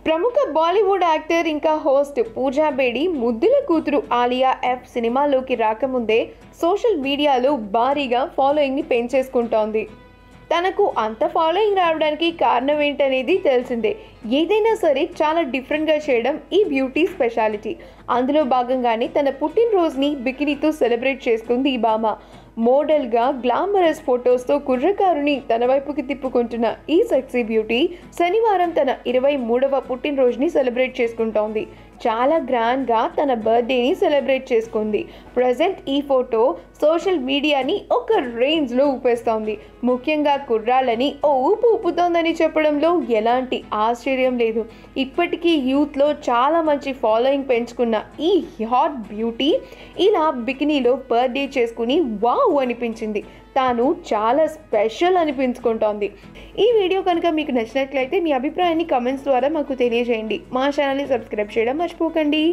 ప్రముఖ బాలీవుడ్ యాక్టర్ ఇంకా హోస్ట్ పూజా బేడి ముద్దుల కూతురు ఆలియా ఎఫ్ సినిమాలోకి రాకముందే సోషల్ మీడియాలో భారీగా ఫాలోయింగ్ని పెంచేసుకుంటోంది. తనకు అంత ఫాలోయింగ్ రావడానికి కారణం ఏంటనేది తెలిసిందే. ఏదైనా సరే చాలా డిఫరెంట్గా చేయడం ఈ బ్యూటీ స్పెషాలిటీ. అందులో భాగంగానే తన పుట్టినరోజుని బికినీతో సెలబ్రేట్ చేసుకుంది ఈ భామ. మోడల్గా గ్లామరస్ ఫొటోస్తో కుర్రకారుని తన వైపుకి తిప్పుకుంటున్న ఈ సెక్సీ బ్యూటీ శనివారం తన 23వ పుట్టినరోజుని సెలబ్రేట్ చేసుకుంటోంది. చాలా గ్రాండ్గా తన బర్త్డేని సెలబ్రేట్ చేసుకుంది. ప్రజెంట్ ఈ ఫోటో సోషల్ మీడియాని ఒక రేంజ్లో ఊపేస్తోంది. ముఖ్యంగా కుర్రాళ్ళని ఓ ఊపు ఊపుతోందని చెప్పడంలో ఎలాంటి ఆశ్చర్యం లేదు. ఇప్పటికీ యూత్లో చాలా మంచి ఫాలోయింగ్ పెంచుకున్న ఈ హాట్ బ్యూటీ ఇలా బికినీలో బర్త్డే చేసుకుని వావ్ అనిపించింది. తాను చాలా స్పెషల్ అనిపించుకుంటోంది. ఈ వీడియో కనుక మీకు నచ్చినట్లయితే మీ అభిప్రాయాన్ని కమెంట్స్ ద్వారా మాకు తెలియజేయండి. మా ఛానల్ని సబ్స్క్రైబ్ చేయడం మర్చిపోకండి.